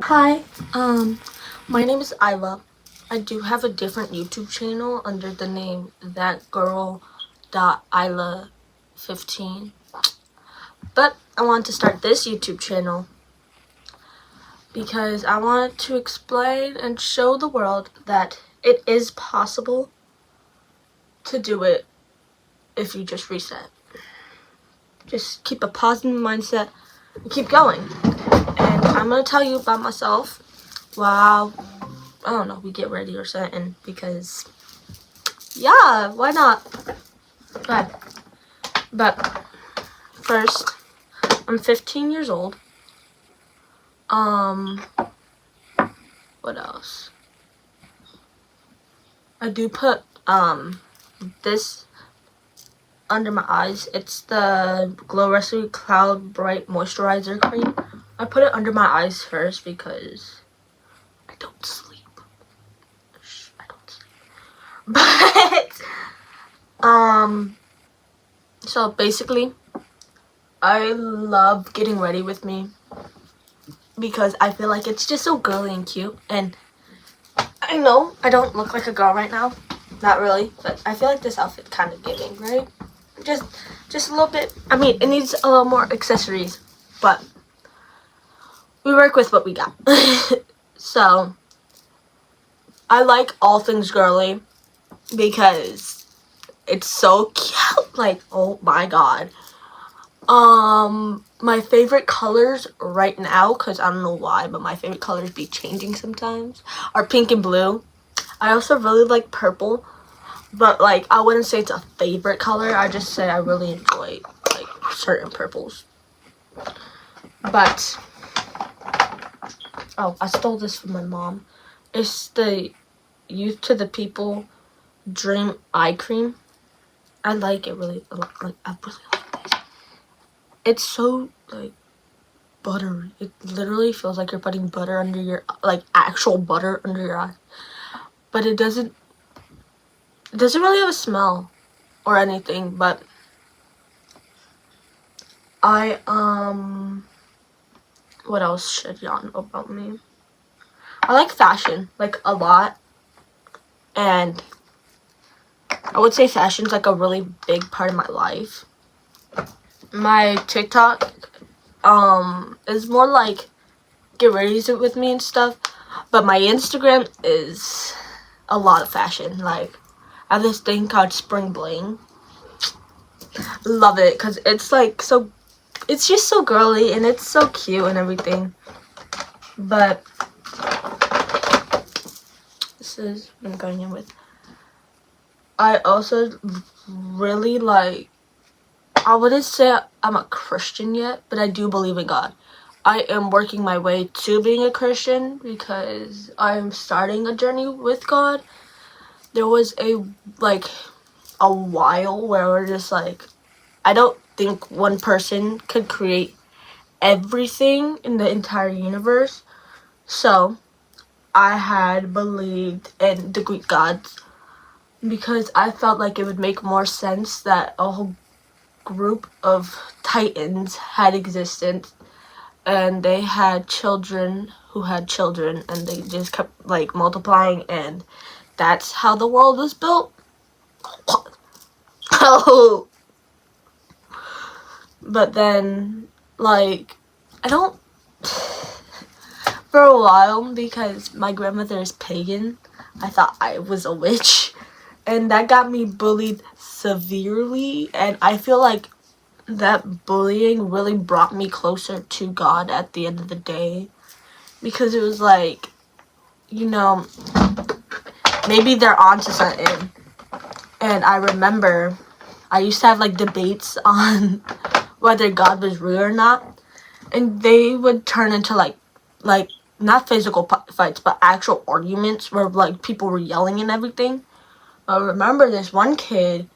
Hi, my name is Isla. I do have a different YouTube channel under the name thatgirl.isla15. But I want to start this YouTube channel because I want to explain and show the world that it is possible to do it if you just reset. Just keep a positive mindset and keep going. And I'm going to tell you about myself while, I don't know, we get ready or something, because yeah, why not? But first, I'm 15 years old. What else? I do put this under my eyes. It's the Glow Rescue Cloud Bright Moisturizer Cream. I put it under my eyes first because I don't sleep. I don't sleep. But so basically, I love getting ready with me because I feel like it's just so girly and cute. And I know I don't look like a girl right now, not really, but I feel like this outfit kind of giving, right? Just a little bit. I mean, it needs a little more accessories, but we work with what we got. So I like all things girly because it's so cute. Like, oh my god. My favorite colors right now, because I don't know why, but my favorite colors be changing sometimes, are pink and blue. I also really like purple, but like I wouldn't say it's a favorite color. I just say I really enjoy like certain purples. But oh, I stole this from my mom. It's the Youth to the People Dream Eye Cream. I like it really. I really like this. It's so like buttery. It literally feels like you're putting butter under your, like actual butter under your eye. But it doesn't really have a smell or anything. But what else should y'all know about me? I like fashion, like a lot. And I would say fashion's like a really big part of my life. My TikTok is more like get ready with me and stuff, but my Instagram is a lot of fashion. Like I have this thing called Spring Bling. Love it because it's like so, it's just so girly and it's so cute and everything. But this is what I'm going in with. I also really like, I wouldn't say I'm a Christian yet, but I do believe in God. I am working my way to being a Christian because I'm starting a journey with God. There was a while where we're just like, I don't think one person could create everything in the entire universe. So I had believed in the Greek gods because I felt like it would make more sense that a whole group of titans had existed and they had children who had children and they just kept like multiplying, and that's how the world was built. Oh, but then like I don't for a while, because my grandmother is pagan, I thought I was a witch, and that got me bullied severely, and I feel like that bullying really brought me closer to God at the end of the day, because it was like, you know, maybe they're onto something. And I remember I used to have like debates on whether God was real or not, and they would turn into like not physical fights, but actual arguments where like people were yelling and everything. I remember this one kid,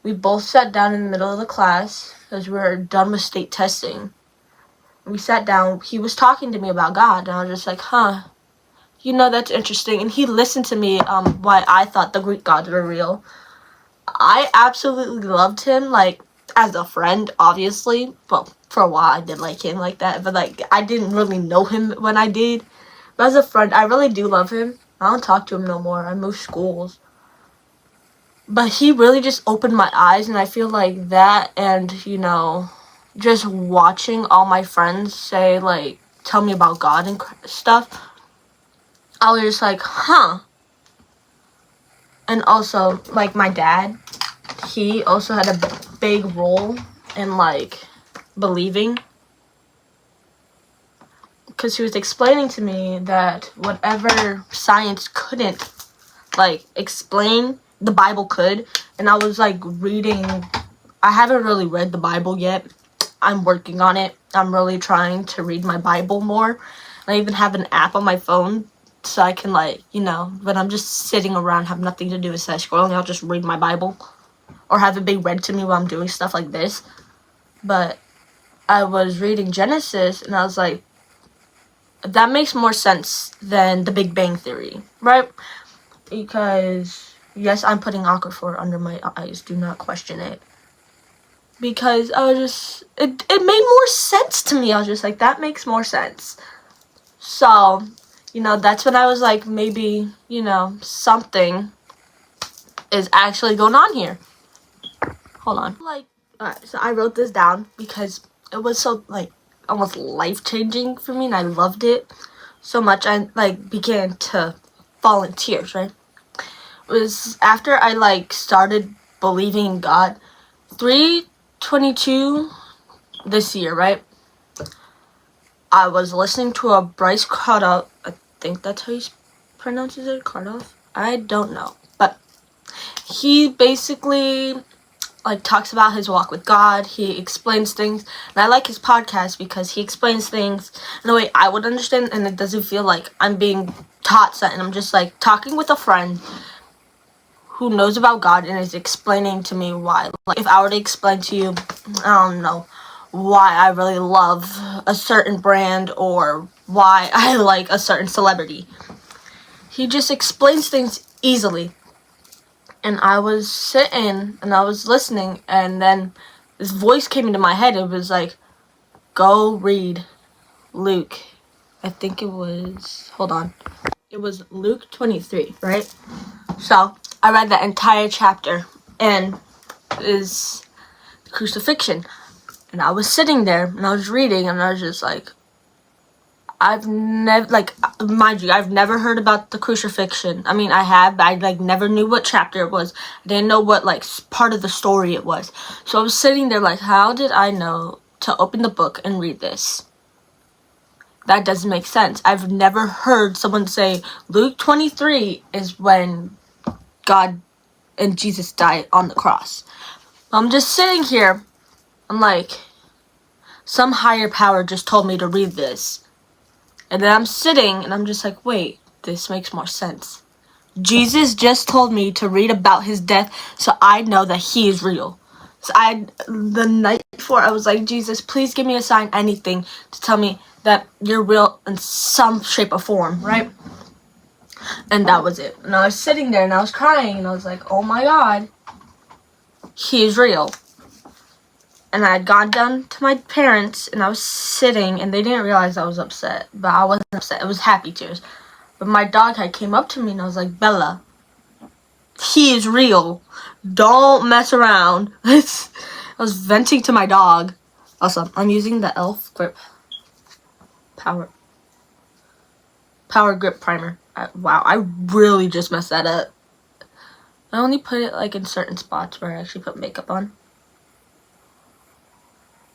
we both sat down in the middle of the class because we were done with state testing. We sat down, he was talking to me about God, and I was just like, huh, you know, that's interesting. And he listened to me why I thought the Greek gods were real. I absolutely loved him, like, as a friend, obviously. Well, for a while I did like him like that, but like I didn't really know him when I did. But as a friend, I really do love him. I don't talk to him no more. I moved schools. But he really just opened my eyes, and I feel like that and, just watching all my friends say, like, tell me about God and stuff, I was just like, huh. And also, like, my dad, he also had a big role in, like, believing. Because he was explaining to me that whatever science couldn't, like, explain, the Bible could. And I was, like, reading. I haven't really read the Bible yet. I'm working on it. I'm really trying to read my Bible more. I even have an app on my phone so I can, like, when I'm just sitting around, have nothing to do instead of scrolling, I'll just read my Bible. Or have it be read to me while I'm doing stuff like this. But I was reading Genesis, and I was like, that makes more sense than the Big Bang Theory, right? Because, yes, I'm putting Aquaphor under my eyes. Do not question it. Because I was just, it made more sense to me. I was just like, that makes more sense. So, that's when I was like, maybe, something is actually going on here. Hold on. Like, alright, so I wrote this down because it was so, like, almost life-changing for me, and I loved it so much. I, like, began to fall in tears, right? It was after I, like, started believing in God. 3/22 this year, right? I was listening to a Bryce Cardoff. I think that's how he pronounces it, Cardoff. I don't know, but he basically, like, talks about his walk with God. He explains things, and I like his podcast because he explains things in a way I would understand, and it doesn't feel like I'm being taught something. I'm just, like, talking with a friend who knows about God and is explaining to me why. Like, if I were to explain to you, I don't know, why I really love a certain brand or why I like a certain celebrity. He just explains things easily. And I was sitting and I was listening, and then this voice came into my head. It was like, go read Luke. I think it was, hold on. It was Luke 23, right? So I read that entire chapter, and is crucifixion. And I was sitting there, and I was reading, and I was just like, I've never, like, mind you, I've never heard about the crucifixion. I mean, I have, but I, like, never knew what chapter it was. I didn't know what, like, part of the story it was. So I was sitting there like, how did I know to open the book and read this? That doesn't make sense. I've never heard someone say, Luke 23 is when God and Jesus died on the cross. I'm just sitting here, I'm like, some higher power just told me to read this. And then I'm sitting, and I'm just like, wait, this makes more sense. Jesus just told me to read about his death, so I know that he is real. So the night before, I was like, Jesus, please give me a sign, anything, to tell me that you're real in some shape or form, right? And that was it. And I was sitting there, and I was crying, and I was like, oh my God, he is real. And I had gone down to my parents, and I was sitting, and they didn't realize I was upset. But I wasn't upset. It was happy tears. But my dog had came up to me, and I was like, Bella, he is real. Don't mess around. I was venting to my dog. Also, I'm using the e.l.f. Grip Power Grip Primer. Wow, I really just messed that up. I only put it, like, in certain spots where I actually put makeup on.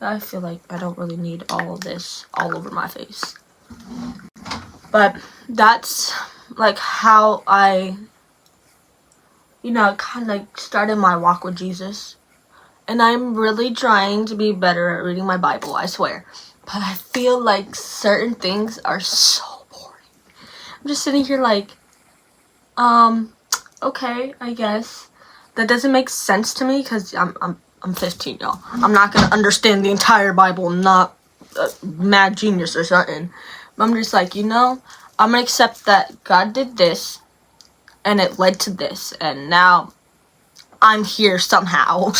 I feel like I don't really need all of this all over my face. But that's, like, how I, kind of, like, started my walk with Jesus. And I'm really trying to be better at reading my Bible, I swear. But I feel like certain things are so boring. I'm just sitting here like, okay, I guess. That doesn't make sense to me because I'm 15, y'all. I'm not going to understand the entire Bible. I'm not a mad genius or something. But I'm just like, I'm going to accept that God did this, and it led to this, and now I'm here somehow.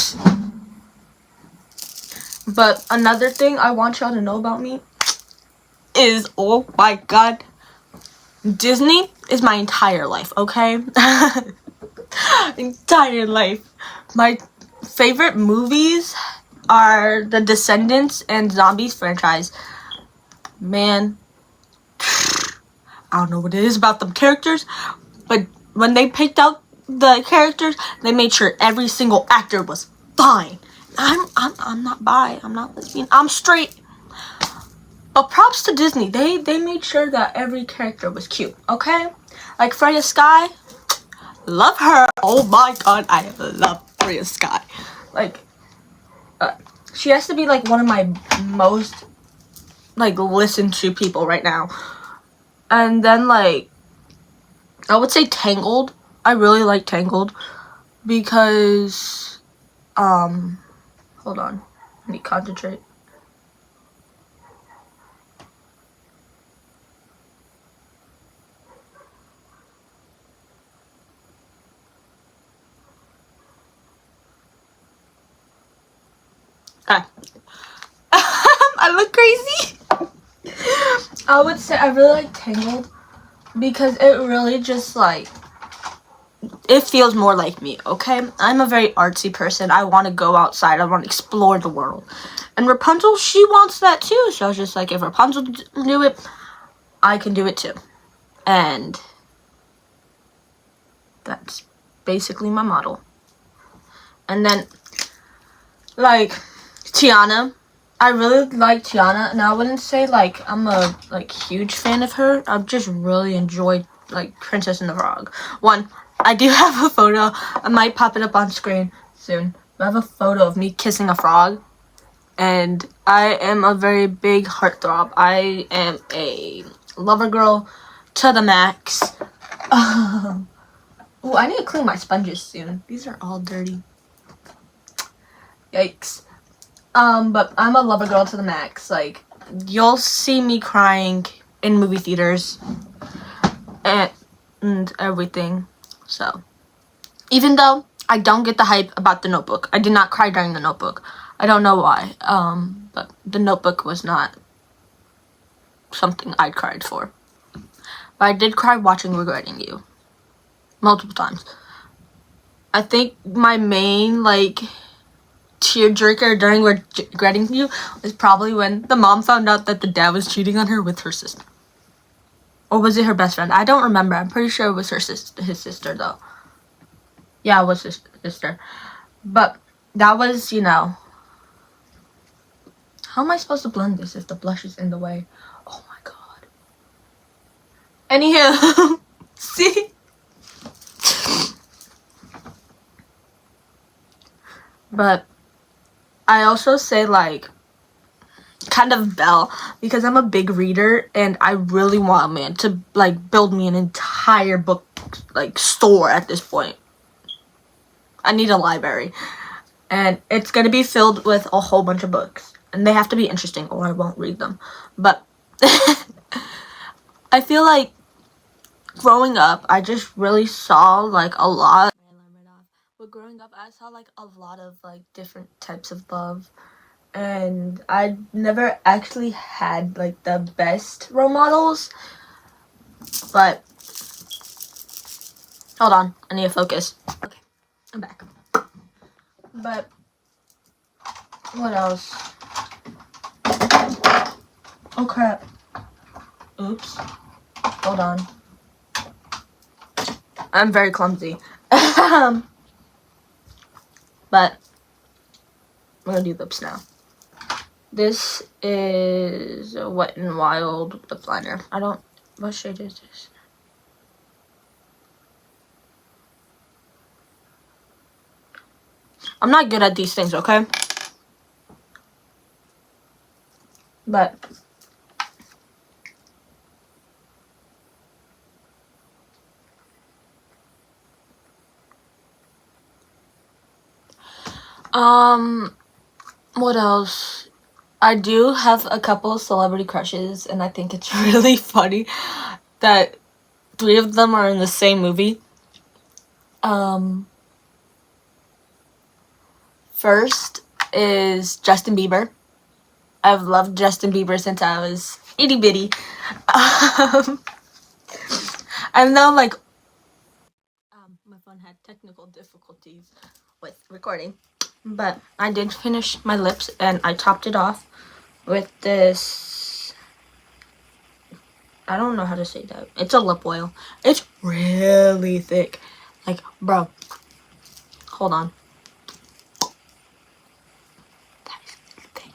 But another thing I want y'all to know about me is, oh my God, Disney is my entire life, okay? Entire life. My favorite movies are the Descendants and Zombies franchise. Man, I don't know what it is about them characters, but when they picked out the characters, they made sure every single actor was fine. I'm not bi, I'm not lesbian, I'm straight. But props to Disney, they made sure that every character was cute, okay? Like Freya Sky, love her. Oh my god, I love Freya Sky. Like, she has to be like one of my most like listened to people right now. And then like, I would say Tangled. I really like Tangled because, hold on, I need to concentrate. Ah. I look crazy. I would say I really like Tangled because it really just like, it feels more like me, okay? I'm a very artsy person. I want to go outside. I want to explore the world. And Rapunzel, she wants that too. So I was just like, if Rapunzel do it, I can do it too. And that's basically my model. And then, like, Tiana. I really like Tiana, and I wouldn't say like I'm a like huge fan of her. I've just really enjoyed like Princess and the Frog. One, I do have a photo. I might pop it up on screen soon. I have a photo of me kissing a frog, and I am a very big heartthrob. I am a lover girl to the max. Oh, I need to clean my sponges soon. These are all dirty. Yikes. But I'm a lover girl to the max. Like, you'll see me crying in movie theaters and everything. So, even though I don't get the hype about The Notebook, I did not cry during The Notebook. I don't know why. But The Notebook was not something I cried for. But I did cry watching Regretting You. Multiple times. I think my main, like, tearjerker during Regretting You was probably when the mom found out that the dad was cheating on her with her sister. Or was it her best friend? I don't remember. I'm pretty sure it was his sister, though. Yeah, it was his sister. But that was, you know... How am I supposed to blend this if the blush is in the way? Oh my god. Anywho, see? But I also say, like, kind of Belle, because I'm a big reader and I really want a man to, like, build me an entire book, like, store at this point. I need a library. And it's going to be filled with a whole bunch of books. And they have to be interesting or I won't read them. But I feel like growing up, I just really saw, like, a lot. But growing up, I saw, like, a lot of, like, different types of love. And I never actually had, like, the best role models. But, hold on, I need to focus. Okay, I'm back. But, what else? Oh, crap. Oops. Hold on. I'm very clumsy. But, I'm gonna do lips now. This is Wet n Wild lip liner. What shade is this? I'm not good at these things, okay? But what else? I do have a couple of celebrity crushes, and I think it's really funny that 3 of them are in the same movie. First is Justin Bieber. I've loved Justin Bieber since I was itty bitty. I know, like, my phone had technical difficulties with recording, but I did finish my lips and I topped it off with this. I don't know how to say that. It's a lip oil. It's really thick. Like, bro, hold on. That is thick.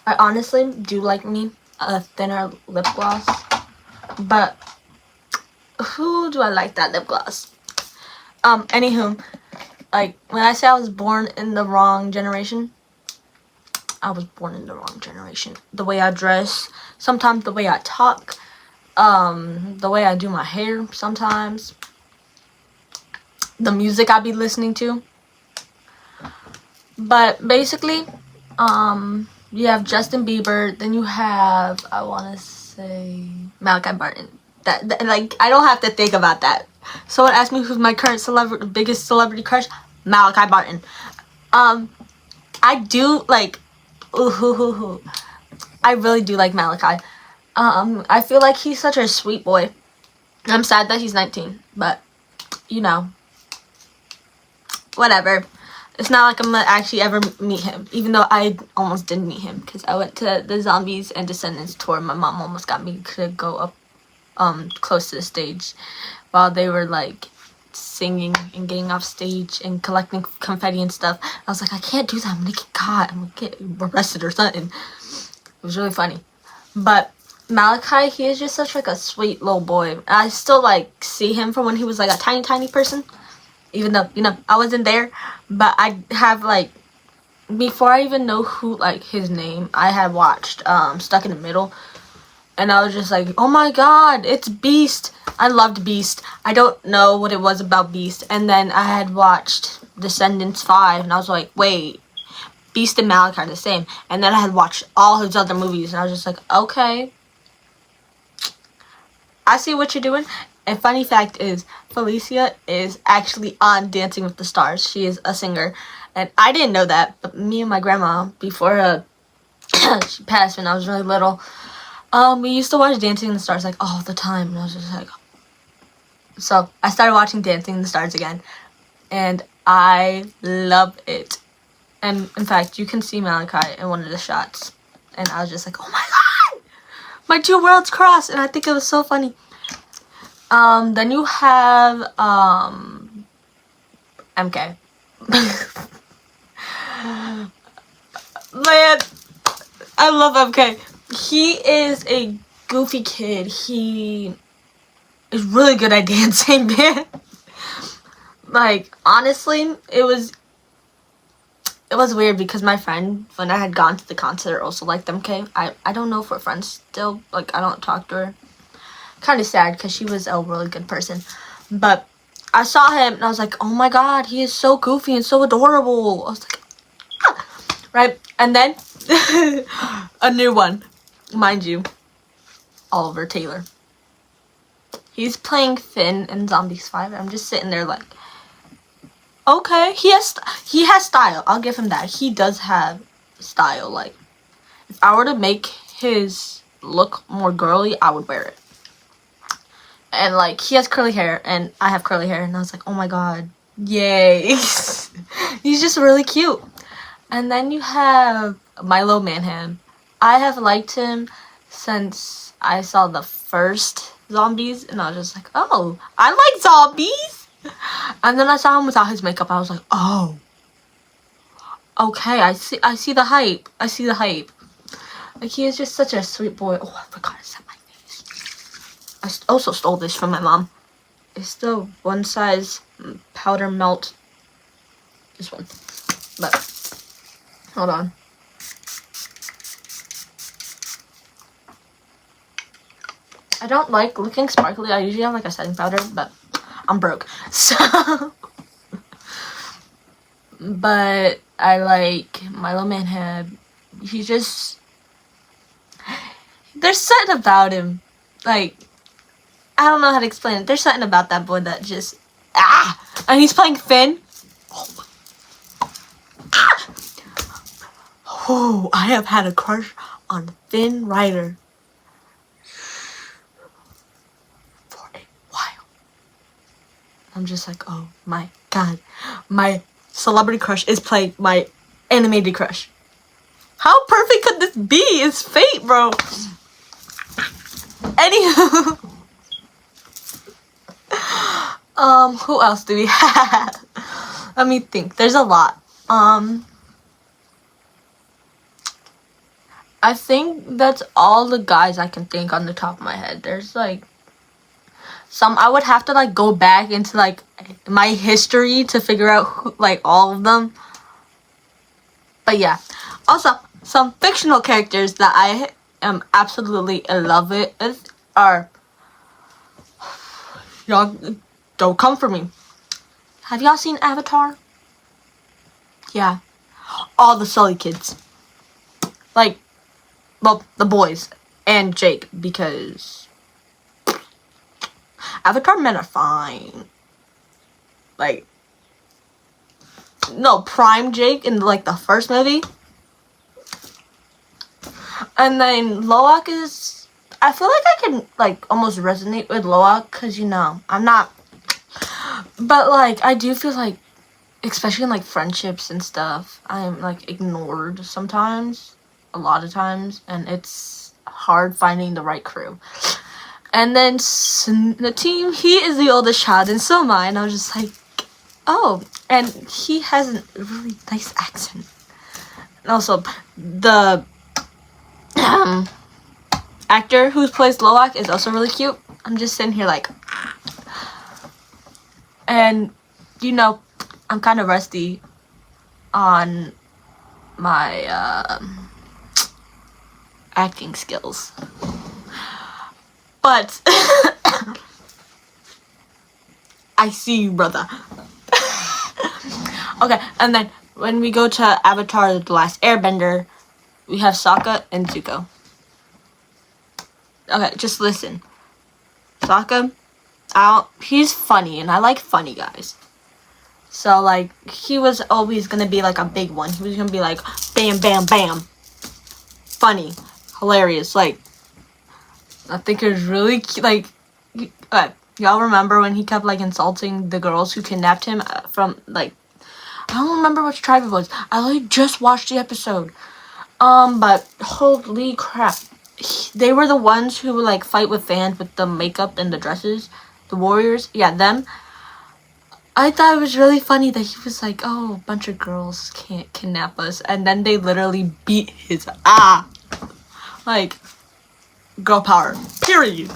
I honestly do like me a thinner lip gloss, but who do I like that lip gloss? Anywho, like, when I say I was born in the wrong generation, I was born in the wrong generation. The way I dress, sometimes the way I talk, the way I do my hair sometimes, the music I be listening to. But basically, you have Justin Bieber, then you have, I want to say, Malachi Barton. That, like, I don't have to think about that. Someone asked me who's my current biggest celebrity crush. Malachi Barton. I do like, I really do like Malachi. I feel like he's such a sweet boy. I'm sad that he's 19, but you know, whatever. It's not like I'm gonna actually ever meet him, even though I almost didn't meet him because I went to the Zombies and Descendants tour. My mom almost got me to go up close to the stage while they were like singing and getting off stage and collecting confetti and stuff. I was like, I can't do that. I'm gonna get caught. I'm gonna get arrested or something. It was really funny. But Malachi, he is just such like a sweet little boy. I still like see him from when he was like a tiny person. Even though, you know, I wasn't there, but I have like, before I even know who like his name, I had watched Stuck in the Middle, and I was just like, oh my god, it's Beast. I loved Beast. I don't know what it was about Beast. And then I had watched Descendants 5, and I was like, wait, Beast and Malachi are the same. And then I had watched all his other movies, and I was just like, okay, I see what you're doing. And funny fact is, Felicia is actually on Dancing with the Stars. She is a singer. And I didn't know that, but me and my grandma, before she passed when I was really little, we used to watch Dancing in the Stars like all the time. And I was just like, so I started watching Dancing in the Stars again. And I love it. And in fact, you can see Malachi in one of the shots. And I was just like, oh my god! My two worlds crossed! And I think it was so funny. Then you have, MK. Man, I love MK. He is a goofy kid. He is really good at dancing, man. Like, honestly, it was weird because my friend, when I had gone to the concert, also liked MK. I don't know if we're friends still. Like, I don't talk to her. Kind of sad because she was a really good person, but I saw him and I was like, oh my god, he is so goofy and so adorable. I was like, ah! Right? And then a new one, mind you, Oliver Taylor. He's playing Finn in Zombies 5. I'm just sitting there like, okay, he has style. I'll give him that. He does have style. Like, if I were to make his look more girly, I would wear it. And, like, he has curly hair, and I have curly hair, and I was like, oh my god, yay. He's just really cute. And then you have Milo Manham. I have liked him since I saw the first Zombies, and I was just like, oh, I like zombies. And then I saw him without his makeup. I was like, oh, okay, I see the hype. I see the hype. Like, he is just such a sweet boy. Oh, I forgot to set my face. I also stole this from my mom. It's the one size powder melt. This one. But, hold on. I don't like looking sparkly. I usually have like a setting powder, but I'm broke. So, but I like Milo Manham. He's just, there's something about him. Like, I don't know how to explain it. There's something about that boy that just, and he's playing Finn. Oh, I have had a crush on Finn Rider. I'm just like, oh my god, my celebrity crush is playing my animated crush. How perfect could this be? It's fate, bro. Anywho, who else do we have? Let me think. There's a lot. I think that's all the guys I can think on the top of my head. There's like some I would have to like go back into like my history to figure out who, like all of them. But yeah. Also, some fictional characters that I am absolutely in love with are, y'all don't come for me. Have y'all seen Avatar? Yeah. All the Sully kids. Like, well, the boys and Jake, because Avatar men are fine. Like, no, Prime Jake in like the first movie. And then Loak is, I feel like I can like almost resonate with Loak because, you know, I'm not, but like I do feel like, especially in like friendships and stuff, I am like ignored sometimes, a lot of times, and it's hard finding the right crew. And then the team, he is the oldest child, and so am I. And I was just like, oh, and he has a really nice accent. And also, the actor who plays Loak is also really cute. I'm just sitting here like, and you know, I'm kind of rusty on my acting skills, but I see you, brother. Okay, and then when we go to Avatar: The Last Airbender, we have Sokka and Zuko. Okay, just listen. Sokka, he's funny, and I like funny guys. So, like, he was always gonna be, like, a big one. He was gonna be, like, bam, bam, bam. Funny. Hilarious. Like, I think it was really cute. Like, y'all remember when he kept, like, insulting the girls who kidnapped him from, like, I don't remember which tribe it was. I, like, just watched the episode. But holy crap. They were the ones who would, like, fight with fans with the makeup and the dresses. The warriors. Yeah, them. I thought it was really funny that he was like, oh, a bunch of girls can't kidnap us. And then they literally beat his ass. Like, girl power. Period.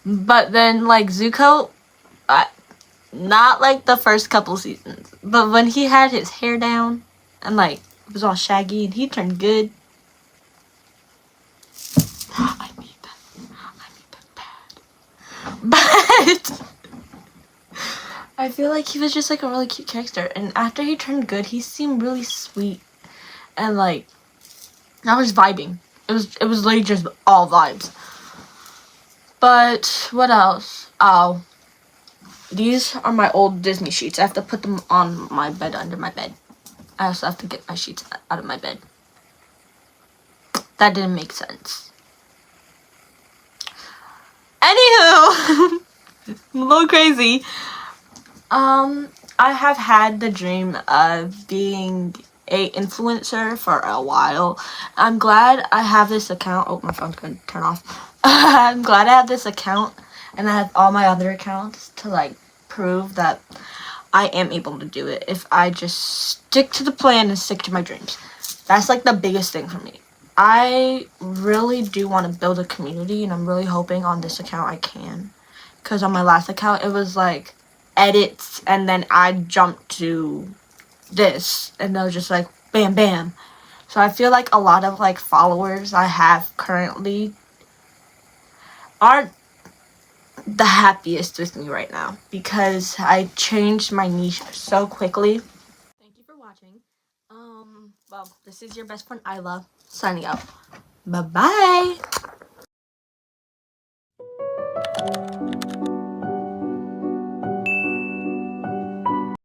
But then, like, Zuko, not like the first couple seasons. But when he had his hair down and, like, it was all shaggy and he turned good. I need that bad. But I feel like he was just like a really cute character, and after he turned good, he seemed really sweet, and like I was vibing. It was literally just all vibes. But what else? Oh, these are my old Disney sheets. I have to put them on my bed under my bed. I also have to get my sheets out of my bed. That didn't make sense. Anywho, I'm a little crazy. I have had the dream of being a influencer for a while. I'm glad I have this account. Oh, my phone's gonna turn off. I'm glad I have this account and I have all my other accounts to like prove that I am able to do it if I just stick to the plan and stick to my dreams. That's like the biggest thing for me. I really do want to build a community, and I'm really hoping on this account I can. Because on my last account, it was like edits, and then I jumped to this, and it was just like bam, bam. So I feel like a lot of like followers I have currently aren't the happiest with me right now because I changed my niche so quickly. Thank you for watching. Well, this is your best friend Isla signing out. Bye bye.